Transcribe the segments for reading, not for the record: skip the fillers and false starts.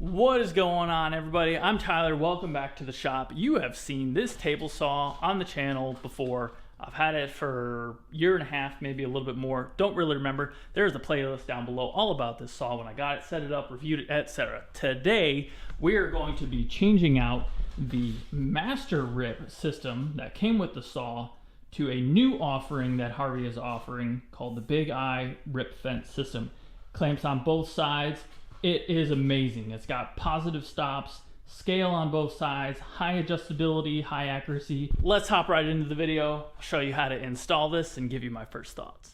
What is going on, everybody? I'm Tyler. Welcome back to the shop. You have seen this table saw on the channel before. I've had it for a year and a half, maybe a little bit more. Don't really remember. There's a playlist down below all about this saw, when I got it, set it up, reviewed it, etc. Today, we are going to be changing out the master rip system that came with the saw to a new offering that Harvey is offering called the Big Eye Rip Fence System. Clamps on both sides. It is amazing. It's got positive stops, scale on both sides, high adjustability, high accuracy. Let's hop right into the video. I'll show you how to install this and give you my first thoughts.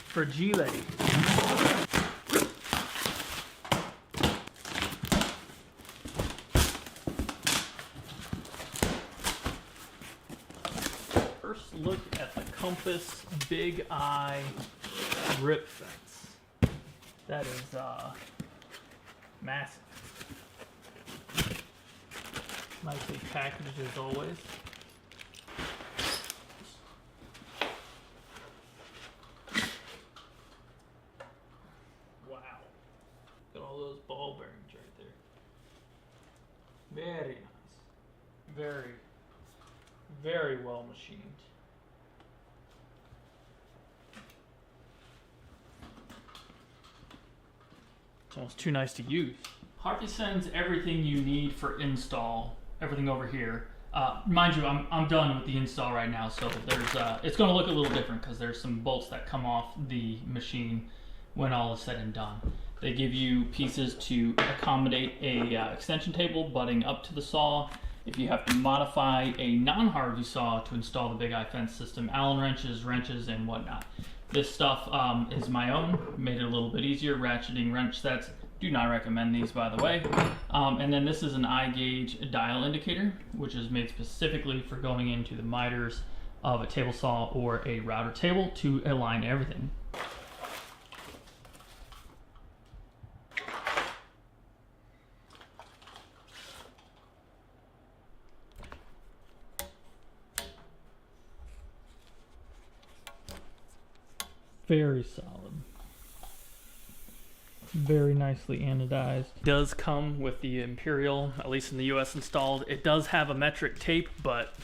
For G-Lady. First look at the Compass Big Eye Rip Fence. That is massive. Nicely packaged as always. Wow. Got all those ball bearings right there. Very nice. Very, very well machined. It's almost too nice to use. Harvey sends everything you need for install, everything over here. Mind you, I'm done with the install right now, so there's it's going to look a little different because there's some bolts that come off the machine when all is said and done. They give you pieces to accommodate a extension table butting up to the saw. If you have to modify a non-Harvey saw to install the Big Eye Fence system, Allen wrenches, and whatnot. This stuff is my own, made it a little bit easier. Ratcheting wrench sets, do not recommend these, by the way. And then this is an eye gauge dial indicator, which is made specifically for going into the miters of a table saw or a router table to align everything. Very solid. Very nicely anodized. Does come with the Imperial, at least in the US installed. It does have a metric tape, but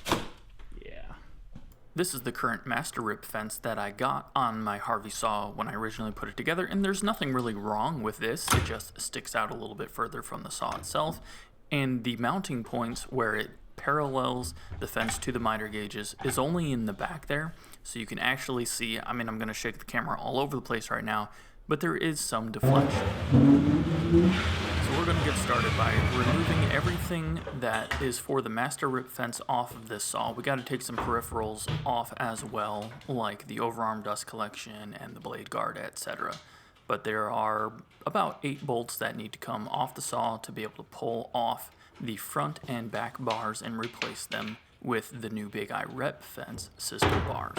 yeah. This is the current master rip fence that I got on my Harvey saw when I originally put it together, and there's nothing really wrong with this. It just sticks out a little bit further from the saw itself, and the mounting points where it parallels the fence to the miter gauges is only in the back there, so you can actually see. I mean, I'm going to shake the camera all over the place right now, but there is some deflection. So we're going to get started by removing everything that is for the master rip fence off of this saw. We got to take some peripherals off as well, like the overarm dust collection and the blade guard, etc. But there are about 8 bolts that need to come off the saw to be able to pull off the front and back bars and replace them with the new Big Eye Rep Fence system bars.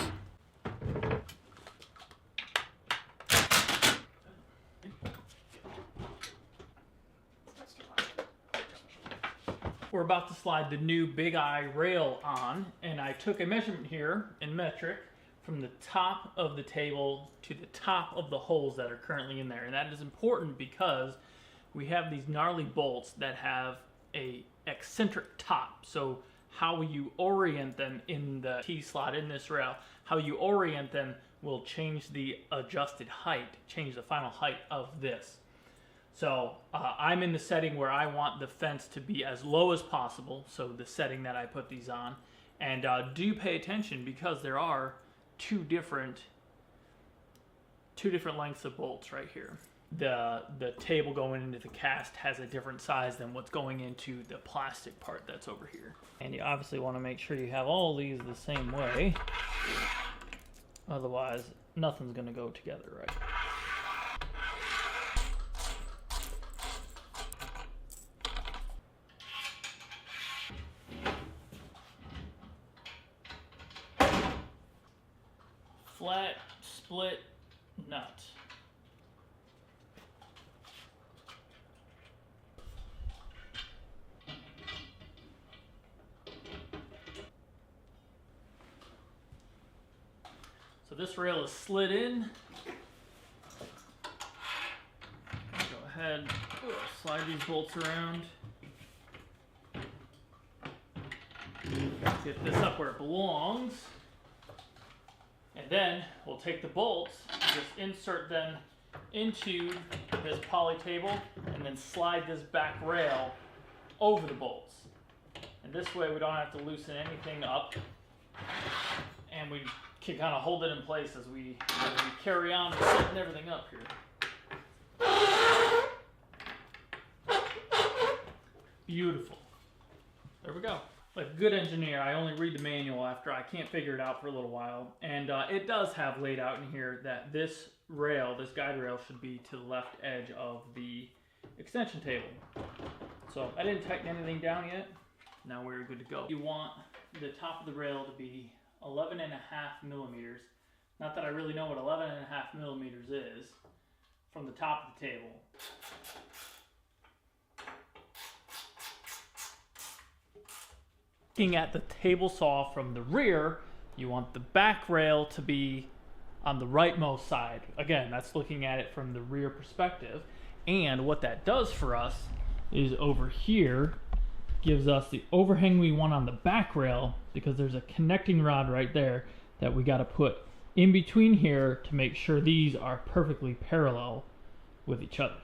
We're about to slide the new Big Eye rail on, and I took a measurement here in metric from the top of the table to the top of the holes that are currently in there. And that is important because we have these gnarly bolts that have a eccentric top. So how you orient them in the T-slot in this rail, how you orient them will change the adjusted height, change the final height of this. So I'm in the setting where I want the fence to be as low as possible, so the setting that I put these on. And do pay attention because there are two different lengths of bolts right here. The table going into the cast has a different size than what's going into the plastic part that's over here. And you obviously want to make sure you have all these the same way. Otherwise, nothing's going to go together right. Flat split nut. So this rail is slid in. ahead, slide these bolts around. Get this up where it belongs. And then we'll take the bolts and just insert them into this poly table and then slide this back rail over the bolts. And this way we don't have to loosen anything up, and we can kind of hold it in place as we carry on setting everything up here. Beautiful. There we go. Like a good engineer, I only read the manual after I can't figure it out for a little while. And it does have laid out in here that this rail, this guide rail, should be to the left edge of the extension table. So I didn't tighten anything down yet. Now we're good to go. You want the top of the rail to be 11.5 millimeters. Not that I really know what 11.5 millimeters is from the top of the table. Looking at the table saw from the rear, you want the back rail to be on the rightmost side. Again, that's looking at it from the rear perspective. And what that does for us is over here gives us the overhang we want on the back rail, because there's a connecting rod right there that we got to put in between here to make sure these are perfectly parallel with each other.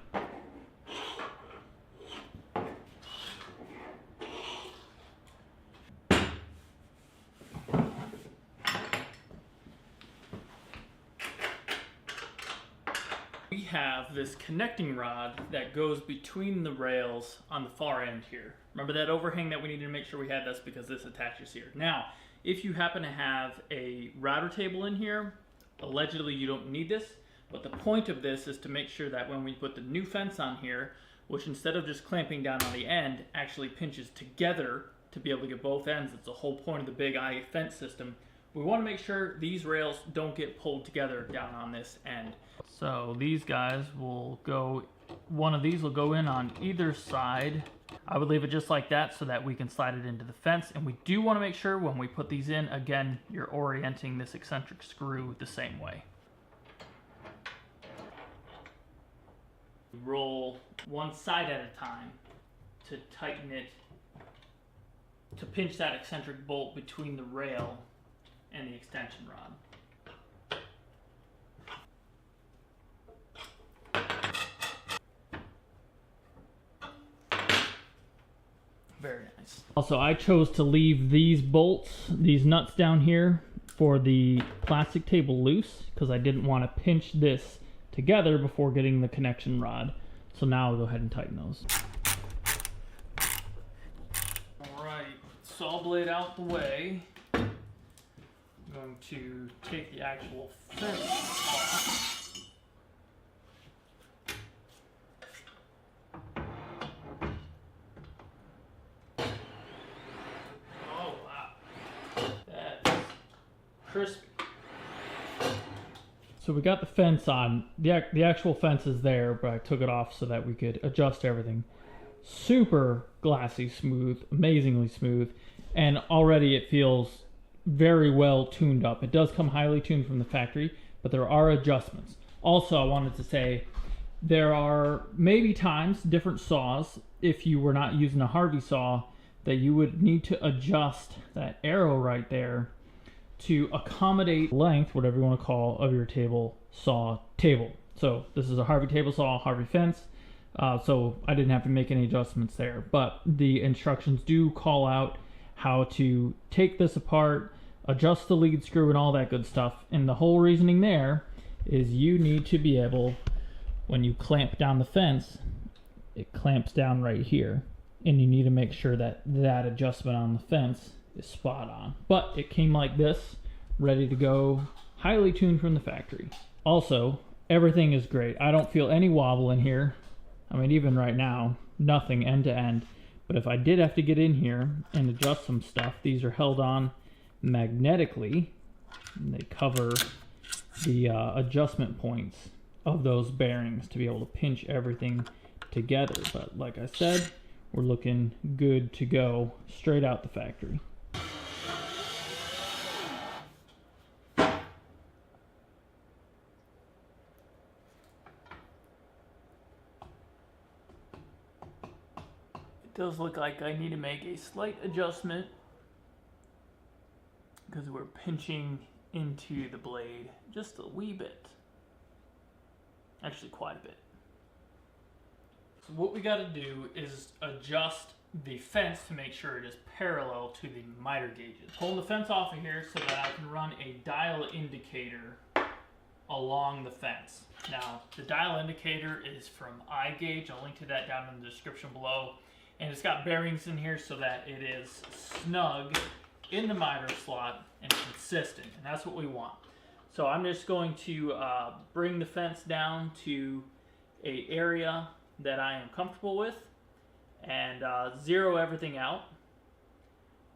We have this connecting rod that goes between the rails on the far end here. Remember that overhang that we needed to make sure we had? That's because this attaches here. Now, if you happen to have a router table in here, allegedly you don't need this, but the point of this is to make sure that when we put the new fence on here, which instead of just clamping down on the end, actually pinches together to be able to get both ends. It's the whole point of the big eye fence system. We want to make sure these rails don't get pulled together down on this end. So these guys will go, one of these will go in on either side. I would leave it just like that so that we can slide it into the fence. And we do want to make sure when we put these in, again, you're orienting this eccentric screw the same way. Roll one side at a time to tighten it, to pinch that eccentric bolt between the rail and the extension rod. Very nice. Also, I chose to leave these bolts, these nuts down here for the plastic table loose because I didn't want to pinch this together before getting the connection rod. So now I'll go ahead and tighten those. Alright, saw blade out the way. I'm going to take the actual fence off. Crispy. So we got the fence on. The actual fence is there, but I took it off so that we could adjust everything. Super glassy smooth, amazingly smooth, and already it feels very well tuned up. It does come highly tuned from the factory, but there are adjustments. Also, I wanted to say there are maybe times, different saws, if you were not using a Harvey saw, that you would need to adjust that arrow right there to accommodate length, whatever you want to call, of your table saw table. So this is a Harvey table saw, Harvey fence, so I didn't have to make any adjustments there, but the instructions do call out how to take this apart, adjust the lead screw and all that good stuff. And the whole reasoning there is you need to be able, when you clamp down the fence, it clamps down right here, and you need to make sure that that adjustment on the fence is spot on. But it came like this, ready to go, highly tuned from the factory. Also, everything is great. I don't feel any wobble in here. I mean, even right now, nothing end to end. But if I did have to get in here and adjust some stuff, these are held on magnetically, and they cover the adjustment points of those bearings to be able to pinch everything together. But like I said, we're looking good to go straight out the factory. Does look like I need to make a slight adjustment because we're pinching into the blade just a wee bit. Actually, quite a bit. So what we got to do is adjust the fence to make sure it is parallel to the miter gauges. Pulling the fence off of here so that I can run a dial indicator along the fence. Now, the dial indicator is from iGauge. I'll link to that down in the description below. And it's got bearings in here so that it is snug in the miter slot and consistent. And that's what we want. So I'm just going to bring the fence down to an area that I am comfortable with and zero everything out,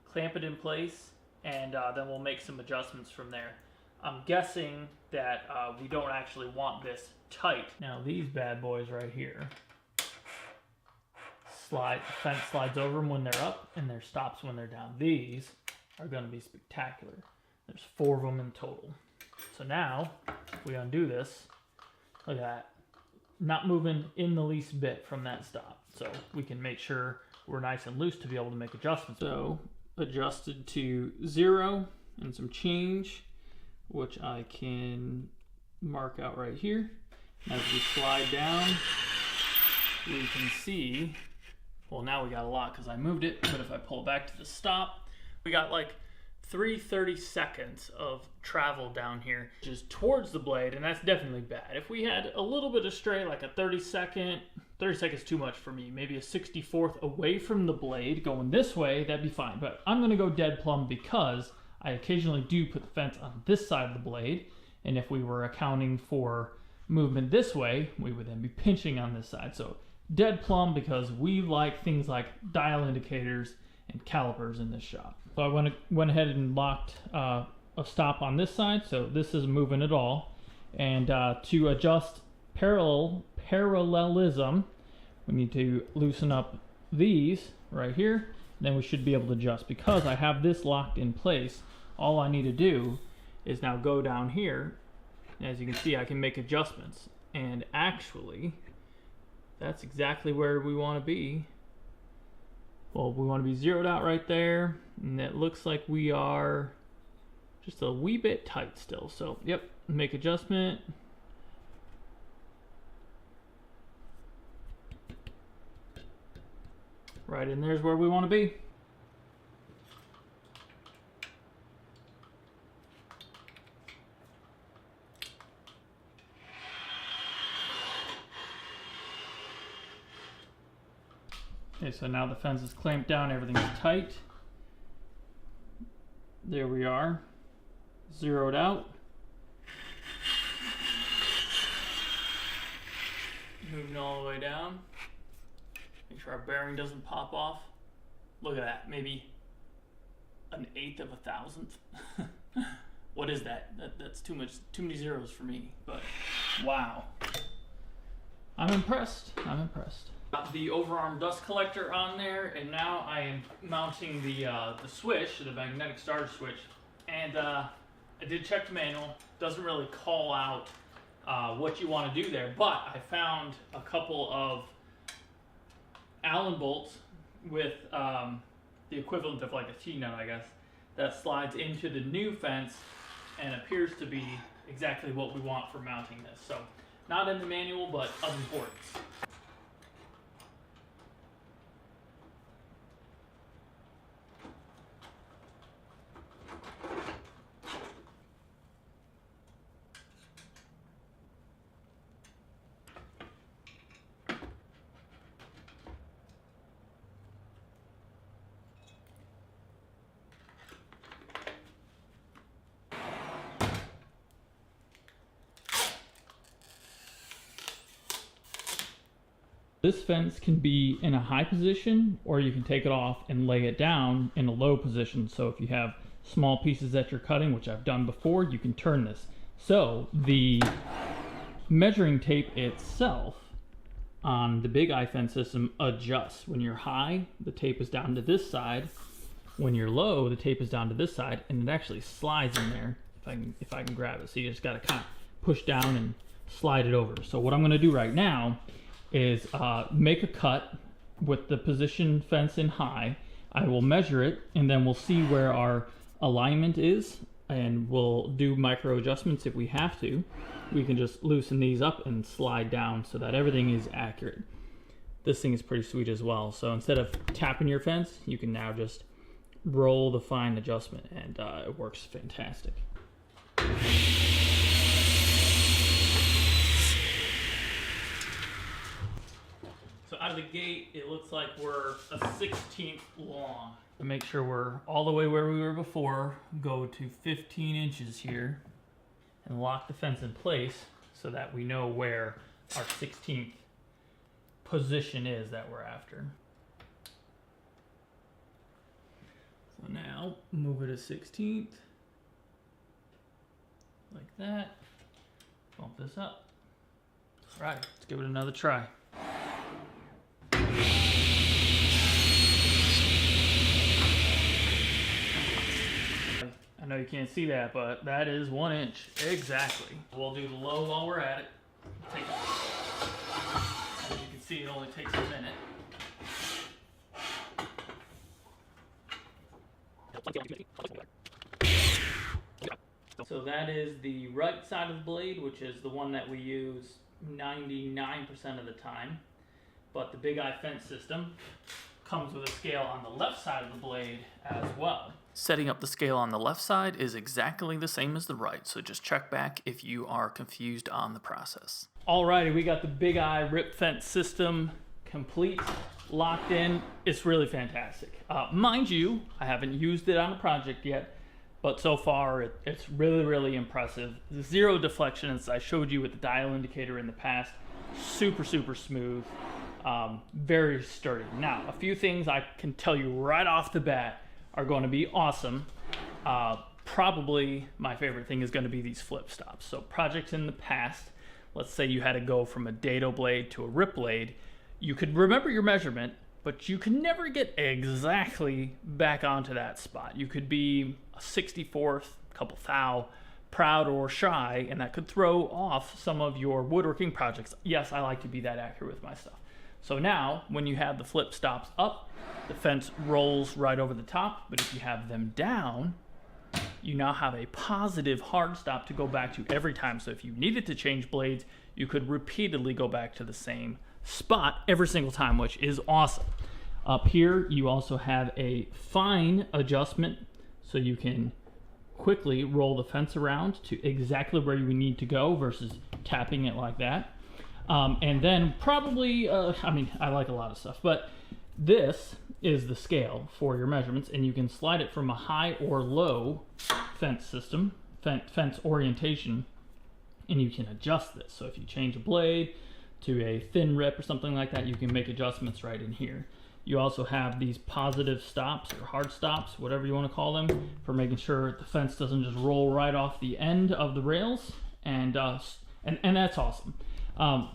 clamp it in place, and then we'll make some adjustments from there. I'm guessing that we don't actually want this tight. Now these bad boys right here, the fence slides over them when they're up and there stops when they're down. These are going to be spectacular. There's 4 of them in total. So now, if we undo this, look at that. Not moving in the least bit from that stop. So we can make sure we're nice and loose to be able to make adjustments. So adjusted to 0 and some change, which I can mark out right here. As we slide down, we can see, well, now we got a lot because I moved it, but if I pull back to the stop, we got like 30 seconds of travel down here, which is towards the blade, and that's definitely bad. If we had a little bit of stray, like a 30 seconds too much for me, maybe a 64th away from the blade going this way, that'd be fine. But I'm gonna go dead plumb because I occasionally do put the fence on this side of the blade, and if we were accounting for movement this way, we would then be pinching on this side. So dead plumb because we like things like dial indicators and calipers in this shop. So I went ahead and locked a stop on this side, so this isn't moving at all. And to adjust parallelism, we need to loosen up these right here. Then we should be able to adjust. Because I have this locked in place, all I need to do is now go down here. As you can see, I can make adjustments. And actually, that's exactly where we want to be. Well, we want to be zeroed out right there, and it looks like we are just a wee bit tight still. So, yep, make adjustment. Right in there's where we want to be. Okay, so now the fence is clamped down, everything's tight. There we are, zeroed out. Moving all the way down. Make sure our bearing doesn't pop off. Look at that, maybe an 1/8 of a thousandth. What is that? That's too much, too many zeros for me, but wow. I'm impressed, I'm impressed. Got the overarm dust collector on there, and now I am mounting the switch, the magnetic starter switch. And I did check the manual. Doesn't really call out what you want to do there, but I found a couple of Allen bolts with the equivalent of like a T-nut, I guess, that slides into the new fence and appears to be exactly what we want for mounting this. So not in the manual, but of importance. This fence can be in a high position, or you can take it off and lay it down in a low position. So if you have small pieces that you're cutting, which I've done before, you can turn this. So the measuring tape itself on the big iFence system adjusts. When you're high, the tape is down to this side. When you're low, the tape is down to this side, and it actually slides in there if I can grab it. So you just got to kind of push down and slide it over. So what I'm going to do right now is make a cut with the position fence in high. I will measure it, and then we'll see where our alignment is, and we'll do micro adjustments if we have to. We can just loosen these up and slide down so that everything is accurate. This thing is pretty sweet as well. So instead of tapping your fence, you can now just roll the fine adjustment, and it works fantastic. So out of the gate, it looks like we're a 1/16 long. To make sure we're all the way where we were before, go to 15 inches here and lock the fence in place so that we know where our 16th position is that we're after. So now move it to 16th, like that. Bump this up. All right, let's give it another try. I know you can't see that, but that is 1 inch exactly. We'll do the low while we're at it. Take it. As you can see, it only takes a minute. So that is the right side of the blade, which is the one that we use 99% of the time. But the Big Eye fence system comes with a scale on the left side of the blade as well. Setting up the scale on the left side is exactly the same as the right, so just check back if you are confused on the process. Alrighty, we got the Big Eye rip fence system complete, locked in. It's really fantastic. Mind you, I haven't used it on a project yet, but so far it's really, really impressive. Zero deflection, as I showed you with the dial indicator in the past. Super, super smooth. Very sturdy. Now, a few things I can tell you right off the bat are going to be awesome. Probably my favorite thing is going to be these flip stops. So projects in the past, let's say you had to go from a dado blade to a rip blade, you could remember your measurement, but you could never get exactly back onto that spot. You could be a 64th, a couple thou, proud or shy, and that could throw off some of your woodworking projects. Yes, I like to be that accurate with my stuff. So now, when you have the flip stops up, the fence rolls right over the top, but if you have them down, you now have a positive hard stop to go back to every time. So if you needed to change blades, you could repeatedly go back to the same spot every single time, which is awesome. Up here, you also have a fine adjustment, so you can quickly roll the fence around to exactly where you need to go versus tapping it like that. And then probably, I like a lot of stuff, but this is the scale for your measurements, and you can slide it from a high or low fence system, fence orientation, and you can adjust this. So if you change a blade to a thin rip or something like that, you can make adjustments right in here. You also have these positive stops or hard stops, whatever you want to call them, for making sure the fence doesn't just roll right off the end of the rails, and that's awesome.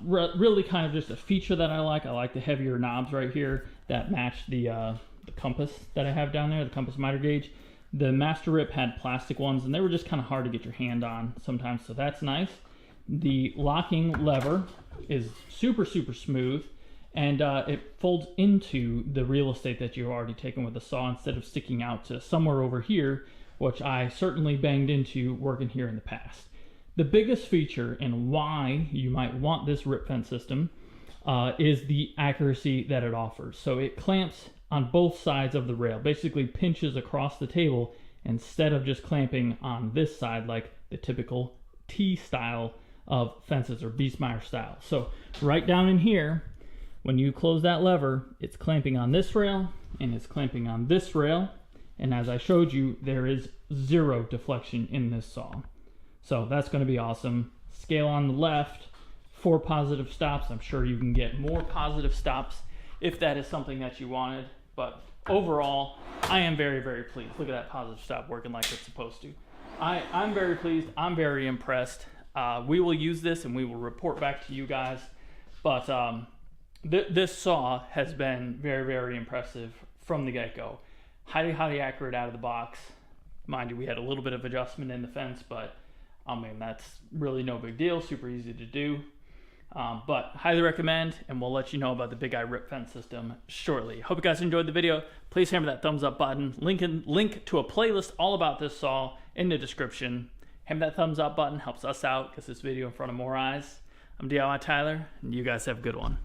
Really kind of just a feature that I like. I like the heavier knobs right here that match the compass that I have down there, the compass miter gauge. The Master Rip had plastic ones, and they were just kind of hard to get your hand on sometimes, so that's nice. The locking lever is super, super smooth, and it folds into the real estate that you've already taken with the saw instead of sticking out to somewhere over here, which I certainly banged into working here in the past. The biggest feature and why you might want this rip fence system is the accuracy that it offers. So it clamps on both sides of the rail, basically pinches across the table instead of just clamping on this side like the typical T style of fences or Biesmeyer style. So right down in here, when you close that lever, it's clamping on this rail and it's clamping on this rail. And as I showed you, there is zero deflection in this saw. So that's going to be awesome. Scale on the left, 4 positive stops. I'm sure you can get more positive stops if that is something that you wanted. But overall, I am very, very pleased. Look at that positive stop working like it's supposed to. I'm very pleased. I'm very impressed. We will use this and we will report back to you guys. But this saw has been very, very impressive from the get-go. Highly, highly accurate out of the box. Mind you, we had a little bit of adjustment in the fence, but I mean, that's really no big deal. Super easy to do. But highly recommend, and we'll let you know about the Big Eye Rip Fence system shortly. Hope you guys enjoyed the video. Please hammer that thumbs up button. Link to a playlist all about this saw in the description. Hammer that thumbs up button, helps us out, gets this video in front of more eyes. I'm DIY Tyler, and you guys have a good one.